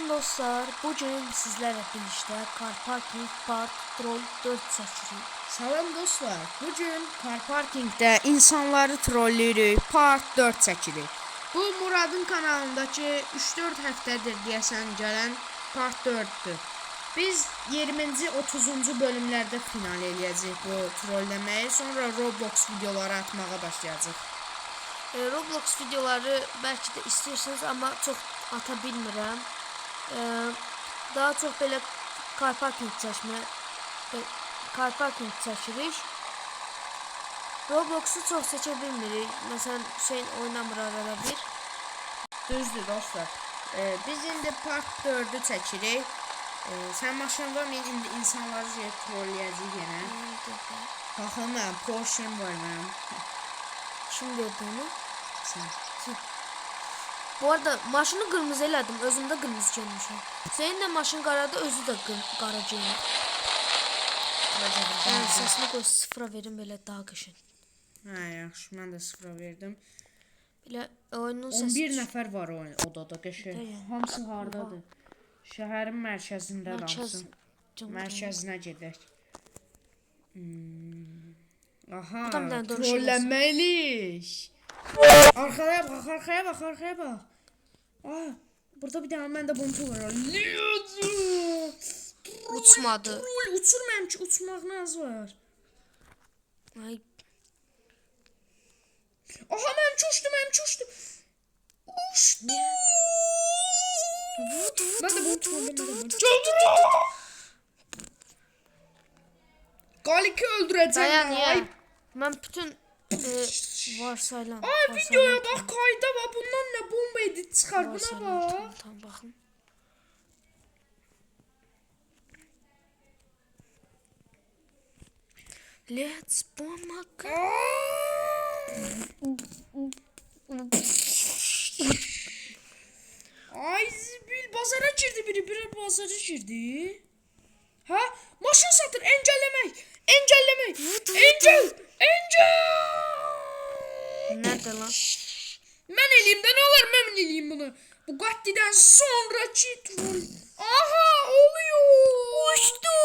dostlar, bugün sizlerle birlikte Car Parking Part 4 çekirik. Salam dostlar, bugün Car Parking'de insanları trollləyirik Part 4 çekirik. Bu Murad'ın kanalındaki 3-4 həftədir deyəsən gələn Part 4'dür. Biz 20-ci 30-cu bölümlərdə final eləyəcəyik bu trolləməyi, sonra Roblox videoları atmağa başlayacağıq. Roblox videoları belki de istiyorsunuz ama çok ata bilmirəm. Daha çok böyle Car Parking çekirik. Roblox'u çok seçə bilmirik. Mesela Hüseyin oynamır arada bir. Düzdür dostlar. Biz indi Part 4'ü çəkirik. Sən maşında indi insanları trolləyəcəyik yenə. Baxın mən Porsche'm var mənim. Kim verdi onu? Sən. Bu arada maşını kırmızı elədim. Özüm de kırmızı giymişim. Senin de maşın qarada, özü de qara giyinir. Yani sesini koy, sıfıra verin böyle daha qışın. Hə, yaxşı, mən də sıfıra verdim. Belə oyunun 11 nəfər var odada qəşəng. Hamısı hardadır? Şəhərin mərkəzində hamısı. Mərkəzinə gedək. Aha, trollənməlik. Arkaya bax, arkaya bax, arkaya bax. Aa, burada bir dənə məndə bomba var. Uçmadı. Troll uçurmam ki, uçmağına az var. Ay. Aha, mən uçdum. Uçdum. Mən də bunu trollləmədim. Qalik'i öldürəcəm. Dayan ya. Mən bütün varsayılan. Ay, videoya bax, kayda bax. Bundan nə bomba edit çıxar, buna bax. Tamam, baxın. Let's bomb a Ay zibil, bazara girdi biri bazara girdi. Ha? Maşın satır, engellemek. Nerede lan? Mən eləyim də, nə olar mən eləyim bunu. Bugatti'dən sonraki troll. Aha, oluyor. Uçtu.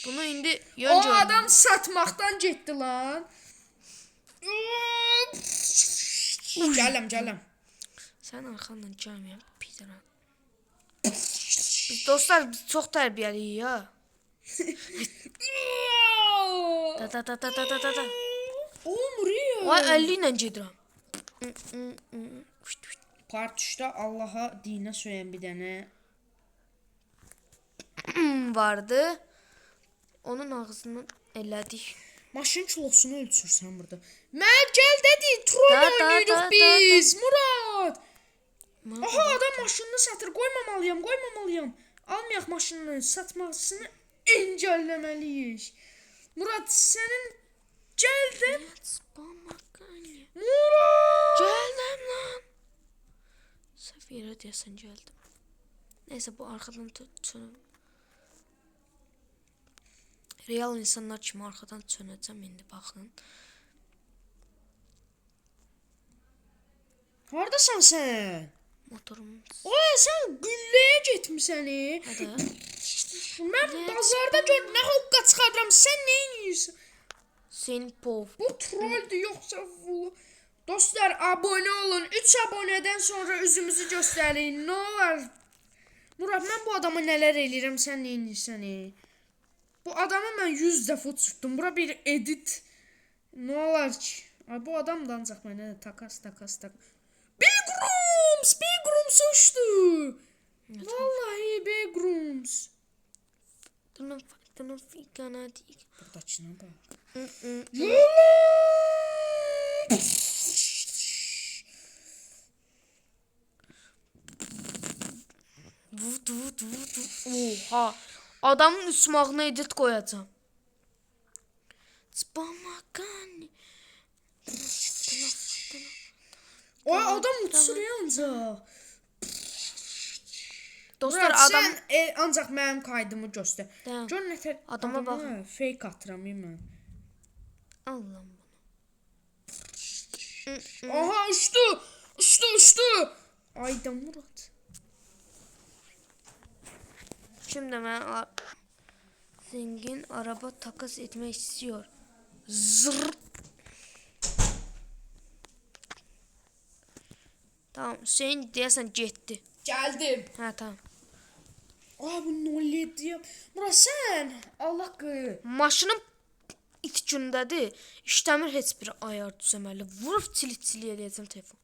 Bunu indi o adam satmaktan getdi lan. Gələm. Sen arkandan gelmeyen pidran. Biz dostlar, biz çok terbiyeliyiz ya. Da. Olmuyor. Vay 50 ile gedirəm. Part 3'də Allah'a dinə söyən bir dənə vardı. Onun ağzını elədik. maşın kilosunu ölçürsən burada. Mən gəl dedi, troll oynayırıq biz. Murad. Aha, adam maşınını satır. Qoymamalıyam. Almayaq maşınını, satmasını engelləməliyik. Murad, sənin gəldim. Murad. Geldim lan. Sefire diyorsan geldim. Neyse, bu arkadan tutun. Real insanlar kimi arkadan çönəcəm indi, baxın. Hardasan sən? Motorum. Oy, sən gülləyə getmisən. Hadi. Mən bazarda gör nə hoqqa çıxarıram. Sən nə edirsən? Senin pov. Bu trolldür yoxsa bu? Dostlar, abone olun. 3 abonədən sonra üzümüzü göstərin. Nə olar? Murad, mən bu adama nələr eləyirəm, sən nə edirsən? Bu adamı mən 100 dəfə uçurdum. Bura bir edit. Nə olar ki? Ay, bu adam da ancaq mənə takas. Big Rooms uçdu. Vallahi Big Rooms. Bunu fikana dik. Buradakına bax. Oha. Adamın uçmağına edit koyacağım. Spamakani. Oy, adam uçur ya ancaq. Dostlar, Murat, adam sən ancaq mənim kaydımı göstər. Tamam. Gör nətər Adama baxın. Fake atıram mən. Allah'ım bunu. Aha, uçdu. Ayda Murat. Şimdi ben zengin araba takas etmek istiyor. Zır. Tamam, Hüseyin deyəsən getdi. Geldim. Hə, tamam. Bu 07 yap. Murat sen Allah kı. Maşınım it gündədir. İşləmir heç bir ayar düzəməli. Vurub çilik-çilik eləyəcəm telefon.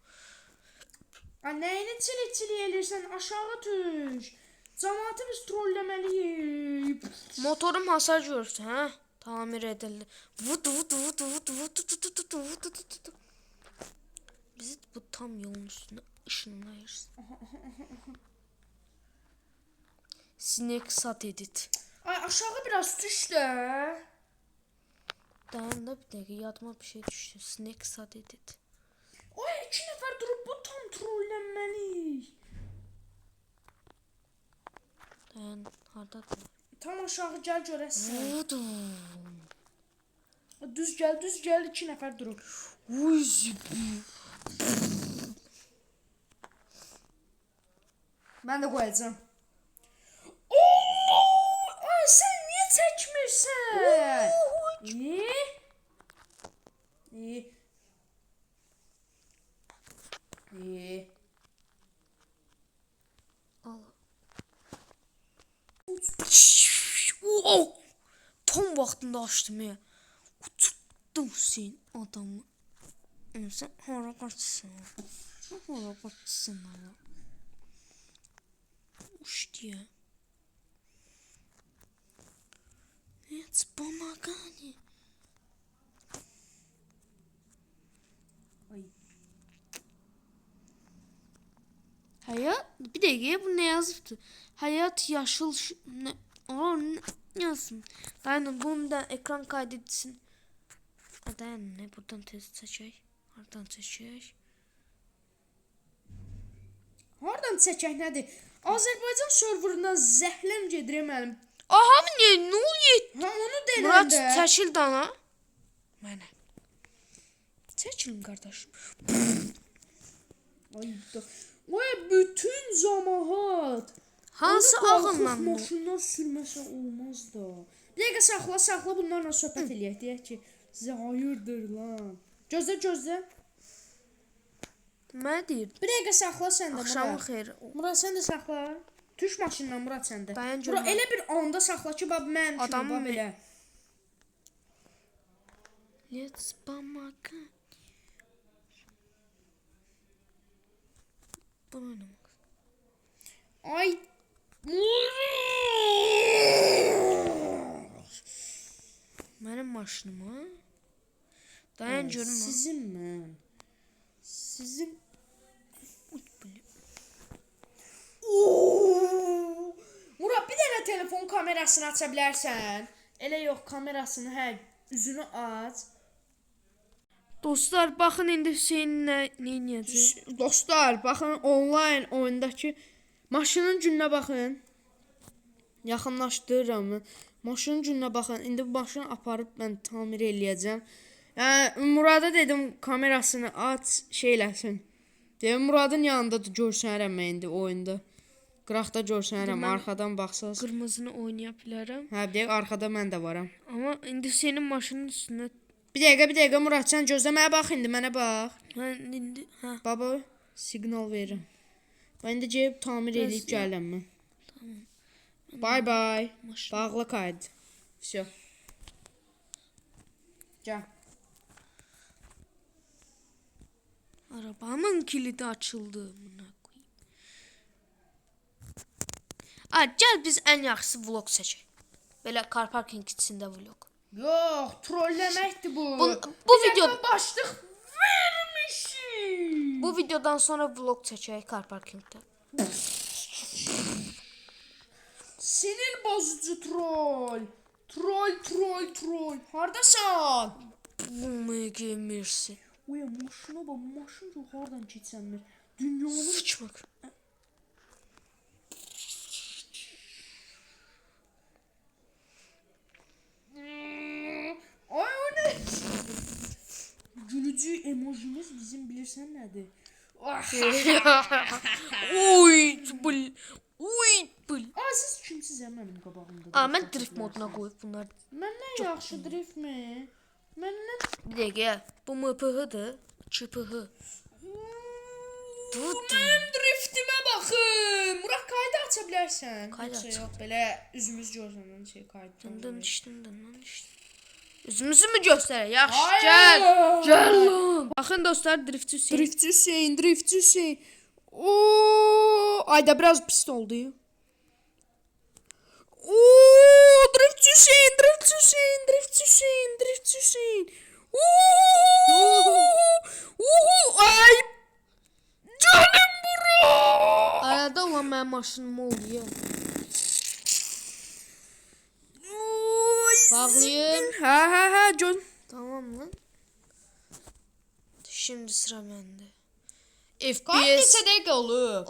Neyini çili elirsən aşağı düş. Cəmaatı biz trolləməliyik. Motorum hasar görürsün, hə? Tamir edildi. Vut vut vut vut vut vut vut vut vut. Bizi bu tam yolun üstüne ışınlayırsın. Sinek sat edit. Ay aşağı biraz düş de. Dayan da bir dakika, yadıma bir şey düştü. Sinek sat edit. Ay 2 nəfər durub bu tam trollenməli. Dayan, hardadır? Tam aşağı gel görəsən. Vudum. Düz gel 2 nəfər durub. Ben de koyacağım. Ay sen niye çekmişsin? İyi. İyi. İyi. Al. Tam vaxtında açdım ya. Uçurtdum Hüseyin adamı. Sen hara qaçsın? Hara qaçsın ala? Uçdu ya. Heç pomagani. Ay. Hayat, bir dakika, bu ne yazıbdı? Hayat yaşıl ne? Ne yazsın? Dayanın, bunu da ekran kaydetsin. Dayanın, ne buradan test seçək. Hardan seçək? Hardan çəkək nədir? Azərbaycan serverından zəhləm gedirəm mənim. Aha, ne oluyor? Ha onu denəndə. Murat çəkil dana. Mənə. Çəkilin qardaşım. Ay da. Oy bütün cəmaət. Hansı ağınla bu? Maşından sürməsə olmaz da. Bir dəqiqə saxla bunlarla söhbət eləyək. Deyək ki, sizə hayırdır lan. Gözlə. Mənə deyir. Bir dəqiqə saxla sən də Axşamın Murat. xeyir. Murat sən də saxla. Düş maşından Murat sən də. Dayan Murat görmə. elə bir anda saxla ki, bab mən Adamı kimi bab mən- elə. Let's pomagani. Bu ne? Ay. Mənim maşınıma. Dayan görmə. Sizin mən. Sizin. Murat bir dənə telefon kamerasını aça bilərsən. Elə yox kamerasını üzünü aç. Dostlar, baxın indi Hüseyin nə edəcək? Dostlar baxın online oyundakı maşının gününə baxın. Yaxınlaşdırıram. Maşının gününə baxın. İndi bu maşını aparıb mən tamir eləyəcəm. Murada dedim kamerasını aç, şey eləsin. Dedim Muradın yanındadır, görsənərəm mən indi oyunda. Qıraqda görsənərəm, arxadan baxsaz. Qırmızını oynaya bilərəm. Hə, deyək arxada mən də varam. Amma indi Hüseynin maşının üstünə. Bir dəqiqə Murad sən gözlə, mənə bax indi, mənə bax. Mən indi, hə. Baba, siqnal verirəm. Mən indi gəlib tamir eləyib gəlirəm mən. Tamam. Bye. Maşın. Bağla kaydı. Всё. Gəl. Arabamın kilidi açıldı. Buna koyayım. Gəl biz ən yaxşısı vlog seçək. Belə car parking içində vlog. Yox, trolləməkdir bu. Bu video başlıq vermişik. bu videodan sonra vlog çəkək car parkingdə. Sinir bozucu troll. Troll. Hardasan? Bu megemirsin. Oya maşına bax, maşın yox hardan keçənmir. Dünyanın Sıçmaq. Ay o ne? Gülücü emojimiz bizim bilirsən nədir? Oy bul. Oy bul. Siz kimsiz mənim qabağımda? Aa, mən drift moduna qoyub bunlar. Məndən yaxşı driftmi? Məndən Bir dəqiqə. Bu MPH-dır. ÇPH. Mənim driftimə baxın. Murad kaydı aça bilərsən. Kaydı Yoxsa aç. yox, belə üzümüz gözləndən şey kaydı. Dın düşdüm. Üzümüzü mü göstərək? Yaxşı, Hayır. gəl. Gəl lan. Baxın dostlar, driftçi Hüseyin. Driftçi Hüseyin. Oo, ayda biraz pis oldu. Oo, driftçi Hüseyin. Oo, ay. Canım bura. Arada olan mənim maşınım oldu ya. Bağlayayım. Ha, John. Tamam lan. Şimdi sıra məndə. Kaç FPS neçə dəqiqə olub?